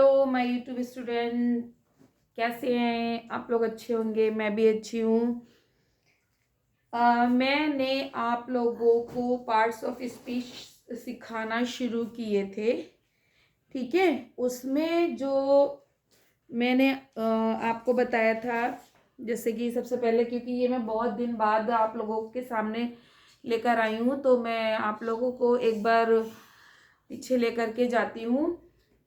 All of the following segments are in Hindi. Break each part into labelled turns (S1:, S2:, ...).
S1: हेलो माय यूट्यूब स्टूडेंट, कैसे हैं आप लोग? अच्छे होंगे, मैं भी अच्छी हूँ। मैंने आप लोगों को पार्ट्स ऑफ स्पीच सिखाना शुरू किए थे, ठीक है। उसमें जो मैंने आपको बताया था, जैसे कि सबसे पहले, क्योंकि ये मैं बहुत दिन बाद आप लोगों के सामने लेकर आई हूँ, तो मैं आप लोगों को एक बार पीछे लेकर के जाती हूँ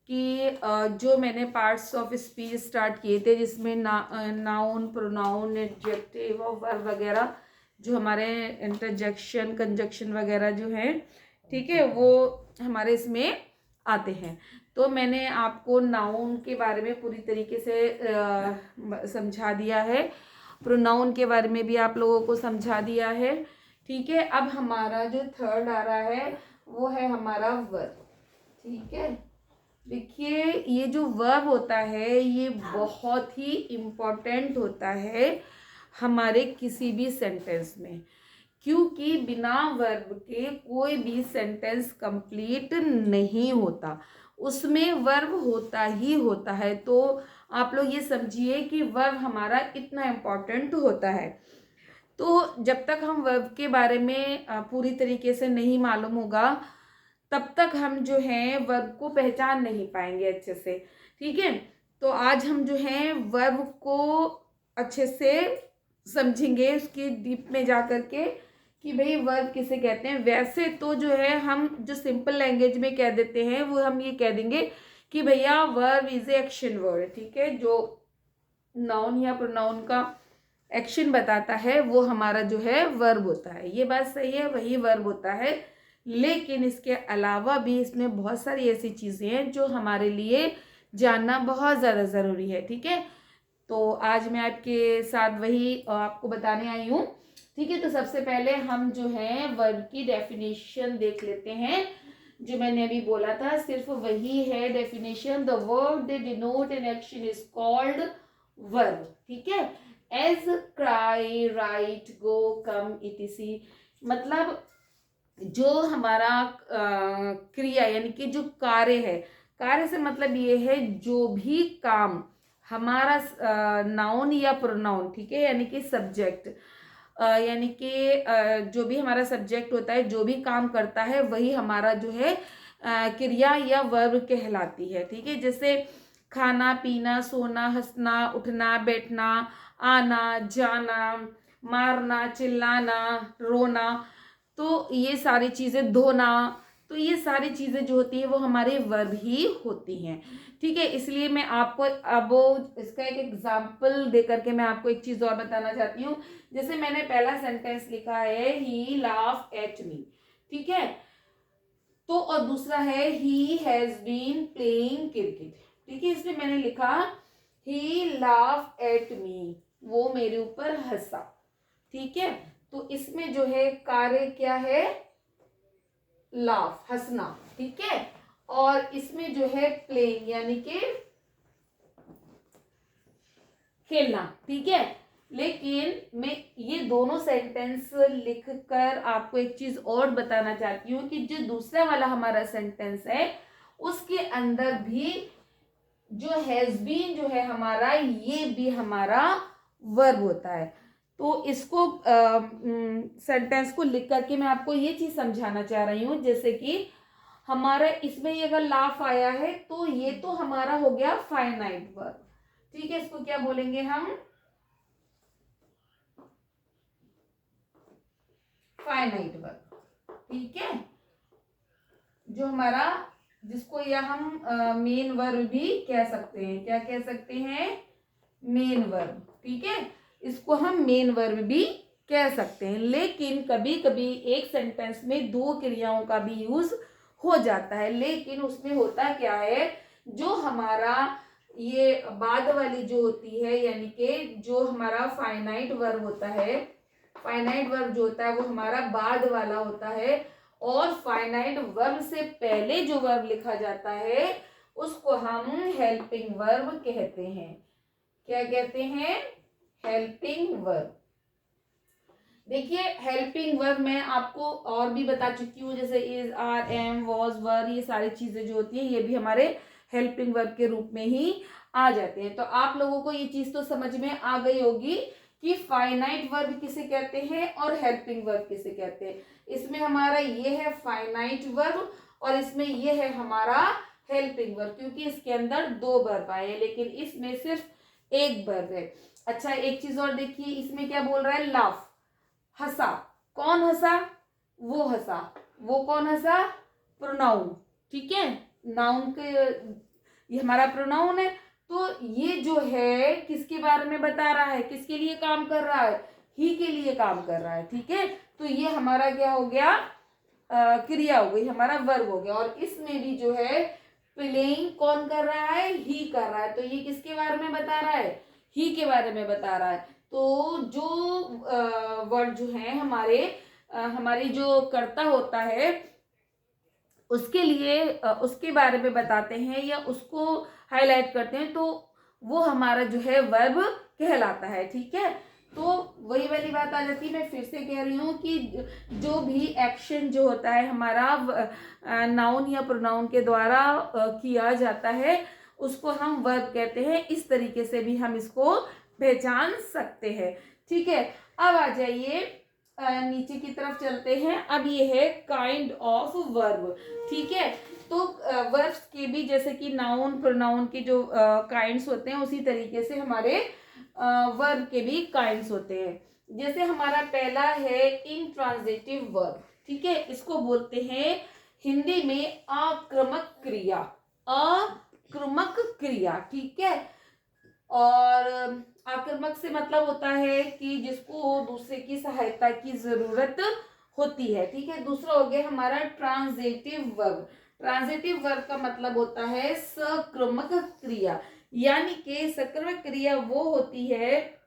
S1: कि जो मैंने पार्ट्स ऑफ स्पीच स्टार्ट किए थे, जिसमें नाउन, प्रोनाउन, एडजेक्टिव और वर्ब वगैरह, जो हमारे इंटरजेक्शन, कंजक्शन वगैरह जो है, ठीक है, वो हमारे इसमें आते हैं। तो मैंने आपको नाउन के बारे में पूरी तरीके से समझा दिया है, प्रोनाउन के बारे में भी आप लोगों को समझा दिया है, ठीक है। अब हमारा जो थर्ड आ रहा है वो है हमारा वर्ब, ठीक है। देखिए, ये जो वर्ब होता है ये बहुत ही इम्पोर्टेंट होता है हमारे किसी भी सेंटेंस में, क्योंकि बिना वर्ब के कोई भी सेंटेंस कंप्लीट नहीं होता, उसमें वर्ब होता ही होता है। तो आप लोग ये समझिए कि वर्ब हमारा इतना इम्पोर्टेंट होता है। तो जब तक हम वर्ब के बारे में पूरी तरीके से नहीं मालूम होगा, तब तक हम जो है वर्ब को पहचान नहीं पाएंगे अच्छे से, ठीक है। तो आज हम जो है वर्ब को अच्छे से समझेंगे, उसके डीप में जा करके कि भाई वर्ब किसे कहते हैं। वैसे तो जो है हम जो सिंपल लैंग्वेज में कह देते हैं वो हम ये कह देंगे कि भैया verb is a action word, ठीक है। जो नाउन या प्रोनाउन का एक्शन बताता है वो हमारा जो है वर्ब होता है। ये बात सही है, वही वर्ब होता है। लेकिन इसके अलावा भी इसमें बहुत सारी ऐसी चीज़ें हैं जो हमारे लिए जानना बहुत ज़्यादा ज़रूरी है, ठीक है। तो आज मैं आपके साथ वही आपको बताने आई हूँ, ठीक है। तो सबसे पहले हम जो है वर्ब की डेफिनेशन देख लेते हैं। जो मैंने अभी बोला था सिर्फ वही है definition. The verb they denote an action is called verb, ठीक है। एज क्राई, राइट, गो, कम, इटीसी। मतलब जो हमारा क्रिया यानी कि जो कार्य है, कार्य से मतलब ये है जो भी काम हमारा नाउन या प्रोनाउन, ठीक है, यानी कि सब्जेक्ट, यानी कि जो भी हमारा सब्जेक्ट होता है, जो भी काम करता है, वही हमारा जो है क्रिया या वर्ब कहलाती है, ठीक है। जैसे खाना, पीना, सोना, हंसना, उठना, बैठना, आना, जाना, मारना, चिल्लाना, रोना, तो ये सारी चीज़ें, धोना, तो ये सारी चीज़ें जो होती है वो हमारे वर्ब ही होती हैं, ठीक है। इसलिए मैं आपको अब इसका एक एग्जाम्पल दे करके मैं आपको एक चीज़ और बताना चाहती हूँ। जैसे मैंने पहला सेंटेंस लिखा है ही लाफ एट मी, ठीक है। तो और दूसरा है ही हैज बीन प्लेइंग क्रिकेट, ठीक है। इसमें मैंने लिखा ही लाफ एट मी, वो मेरे ऊपर हंसा, ठीक है। तो इसमें जो है कार्य क्या है? लाफ, हंसना, ठीक है। और इसमें जो है प्लेइंग यानी कि खेलना, ठीक है। लेकिन मैं ये दोनों सेंटेंस लिखकर आपको एक चीज और बताना चाहती हूँ कि जो दूसरा वाला हमारा सेंटेंस है उसके अंदर भी जो हैज बीन जो है हमारा, ये भी हमारा वर्ब होता है। तो इसको सेंटेंस को लिख करके मैं आपको ये चीज समझाना चाह रही हूँ, जैसे कि हमारा इसमें ये अगर लाफ आया है तो ये तो हमारा हो गया फाइनाइट वर्ब, ठीक है। इसको क्या बोलेंगे हम? फाइनाइट वर्ब, ठीक है। जो हमारा, जिसको या हम मेन वर्ब भी कह सकते हैं, क्या कह सकते हैं? मेन वर्ब, ठीक है। इसको हम मेन वर्ब भी कह सकते हैं। लेकिन कभी कभी एक सेंटेंस में दो क्रियाओं का भी यूज हो जाता है, लेकिन उसमें होता क्या है, जो हमारा ये बाद वाली जो होती है, यानी कि जो हमारा फाइनाइट वर्ब होता है, फाइनाइट वर्ब जो होता है वो हमारा बाद वाला होता है, और फाइनाइट वर्ब से पहले जो वर्ब लिखा जाता है उसको हम हेल्पिंग वर्ब कहते हैं। क्या कहते हैं? Helping verb. देखिए, हेल्पिंग वर्ब मैं आपको और भी बता चुकी हूँ, जैसे इज, आर, एम, वॉज, वर, ये सारी चीजें जो होती है ये भी हमारे हेल्पिंग वर्ब के रूप में ही आ जाते हैं। तो आप लोगों को ये चीज तो समझ में आ गई होगी कि फाइनाइट वर्ब किसे कहते हैं और हेल्पिंग वर्ब किसे कहते हैं। इसमें हमारा ये है फाइनाइट वर्ब और इसमें ये है हमारा हेल्पिंग वर्ब, क्योंकि इसके अंदर दो वर्ब आए हैं लेकिन इसमें सिर्फ एक वर्ब है। अच्छा, एक चीज और देखिए, इसमें क्या बोल रहा है, लाफ, हंसा। कौन हंसा, वो हंसा। वो कौन हंसा, प्रोनाउन, ठीक है, नाउन के, ये हमारा प्रोनाउन है। तो ये जो है किसके बारे में बता रहा है, किसके लिए काम कर रहा है, ही के लिए काम कर रहा है, ठीक है। तो ये हमारा क्या हो गया, क्रिया हो गई, हमारा वर्ब हो गया। और इसमें भी जो है प्लेइंग कौन कर रहा है, ही कर रहा है। तो ये किसके बारे में बता रहा है, ही के बारे में बता रहा है। तो जो वर्ड जो है हमारी जो कर्ता होता है उसके लिए उसके बारे में बताते हैं या उसको हाईलाइट करते हैं, तो वो हमारा जो है वर्ब कहलाता है, ठीक है। तो वही वाली बात आ जाती है, मैं फिर से कह रही हूँ कि जो भी एक्शन जो होता है हमारा नाउन या प्रोनाउन के द्वारा किया जाता है उसको हम वर्ब कहते हैं। इस तरीके से भी हम इसको पहचान सकते हैं, ठीक है। अब आ जाइए नीचे की तरफ चलते हैं। अब ये है काइंड ऑफ वर्ब, ठीक है। तो वर्ब्स के भी जैसे कि नाउन प्रोनाउन के जो काइंड्स होते हैं उसी तरीके से हमारे वर्ब के भी काइंड्स होते हैं। जैसे हमारा पहला है इंट्रांजिटिव वर्ब, ठीक है। इसको बोलते हैं हिंदी में आक्रमक क्रिया, आक्रमक क्रिया, ठीक है। और आक्रमक से मतलब होता है कि जिसको दूसरे की सहायता की जरूरत होती है, ठीक है। दूसरा हो गया हमारा ट्रांजिटिव वर्ब। ट्रांजिटिव वर्ब का मतलब होता है सक्रमक क्रिया, यानी कि सक्रमक क्रिया वो होती है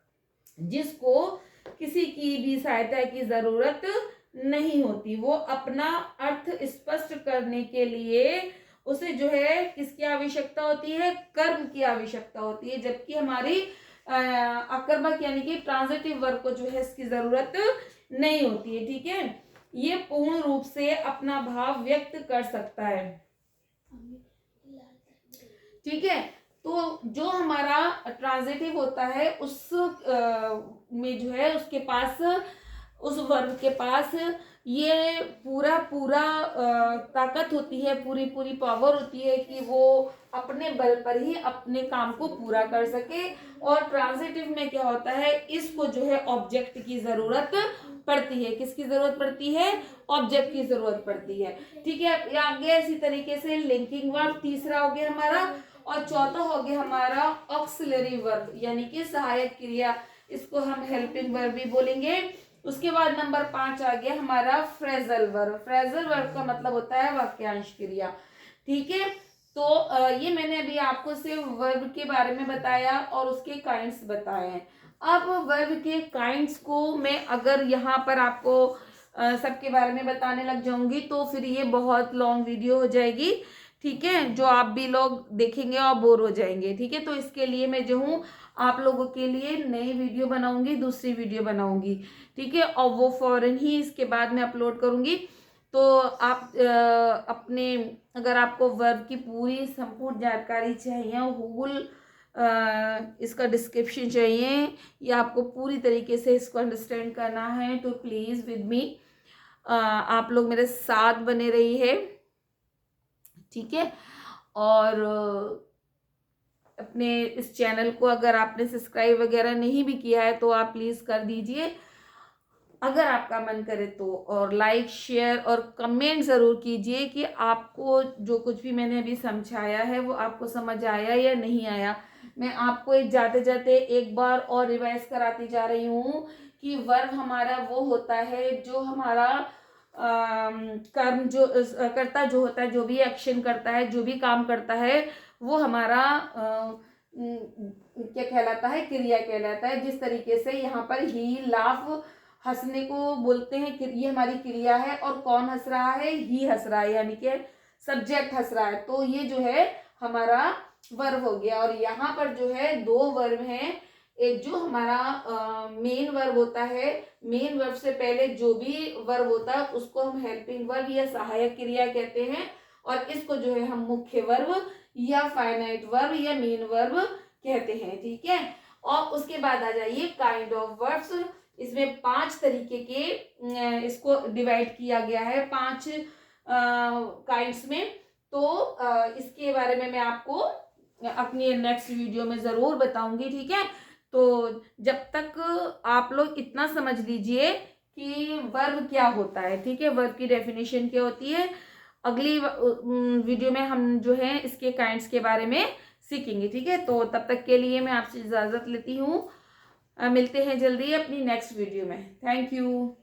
S1: जिसको किसी की भी सहायता की जरूरत नहीं होती। वो अपना अर्थ स्पष्ट करने के लिए उसे जो है किसकी आवश्यकता होती है, कर्म की आवश्यकता होती है। जबकि हमारी आक्रमक यानी कि ट्रांजिटिव वर्ब को जो है इसकी जरूरत नहीं होती है, ठीक है। ये पूर्ण रूप से अपना भाव व्यक्त कर सकता है, ठीक है। तो जो हमारा ट्रांजिटिव होता है उस में जो है उसके पास, उस वर्ब के पास ये पूरा ताकत होती है, पूरी पावर होती है कि वो अपने बल पर ही अपने काम को पूरा कर सके। और ट्रांजिटिव में क्या होता है, इसको जो है ऑब्जेक्ट की जरूरत पड़ती है। किसकी जरूरत पड़ती है, ऑब्जेक्ट की जरूरत पड़ती है, ठीक है। आगे इसी तरीके से लिंकिंग वर्ब तीसरा हो गया हमारा, और चौथा हो गया हमारा ऑक्सिलरी वर्ब यानी कि सहायक क्रिया, इसको हम हेल्पिंग वर्ब भी बोलेंगे। उसके बाद नंबर 5 आ गया हमारा फ्रेजल वर्ब। फ्रेजल वर्ब का मतलब होता है वाक्यांश क्रिया, ठीक है। तो ये मैंने अभी आपको सिर्फ वर्ब के बारे में बताया और उसके काइंड्स बताए हैं। अब वर्ब के काइंड्स को मैं अगर यहाँ पर आपको सबके बारे में बताने लग जाऊंगी तो फिर ये बहुत लॉन्ग वीडियो हो जाएगी, ठीक है, जो आप भी लोग देखेंगे और बोर हो जाएंगे, ठीक है। तो इसके लिए मैं जो हूँ आप लोगों के लिए नई वीडियो बनाऊंगी, दूसरी वीडियो बनाऊंगी, ठीक है। और वो फौरन ही इसके बाद में अपलोड करूंगी। तो आप अपने, अगर आपको वर्ब की पूरी संपूर्ण जानकारी चाहिए, होल इसका डिस्क्रिप्शन चाहिए या आपको पूरी तरीके से इसको अंडरस्टैंड करना है तो प्लीज़ विद मी आप लोग मेरे साथ बने रहिए, ठीक है। और अपने इस चैनल को अगर आपने सब्सक्राइब वगैरह नहीं भी किया है तो आप प्लीज़ कर दीजिए अगर आपका मन करे तो। और लाइक शेयर और कमेंट ज़रूर कीजिए कि आपको जो कुछ भी मैंने अभी समझाया है वो आपको समझ आया या नहीं आया। मैं आपको जाते जाते एक बार और रिवाइज कराती जा रही हूँ कि वर्ब हमारा वो होता है जो हमारा कर्म जो करता जो होता है, जो भी एक्शन करता है, जो भी काम करता है वो हमारा क्या कहलाता है, क्रिया कहलाता है। जिस तरीके से यहाँ पर ही, लाफ, हंसने को बोलते हैं, ये हमारी क्रिया है। और कौन हंस रहा है, ही हंस रहा है, यानी कि सब्जेक्ट हंस रहा है, तो ये जो है हमारा वर्ब हो गया। और यहाँ पर जो है दो वर्ब हैं, एक जो हमारा मेन वर्ब होता है, मेन वर्ब से पहले जो भी वर्ब होता है उसको हम हेल्पिंग वर्ब या सहायक क्रिया कहते हैं, और इसको जो है हम मुख्य वर्ब या फाइनाइट वर्ब या मेन वर्ब कहते हैं, ठीक है। और उसके बाद आ जाइए काइंड ऑफ वर्ब्स। इसमें 5 तरीके के इसको डिवाइड किया गया है 5 काइंड्स में। तो इसके बारे में मैं आपको अपनी नेक्स्ट वीडियो में ज़रूर बताऊंगी, ठीक है। तो जब तक आप लोग इतना समझ लीजिए कि वर्ब क्या होता है, ठीक है, वर्ब की डेफिनेशन क्या होती है। अगली वीडियो में हम जो है इसके काइंड्स के बारे में सीखेंगे, ठीक है। तो तब तक के लिए मैं आपसे इजाज़त लेती हूँ। मिलते हैं जल्दी अपनी नेक्स्ट वीडियो में। Thank you.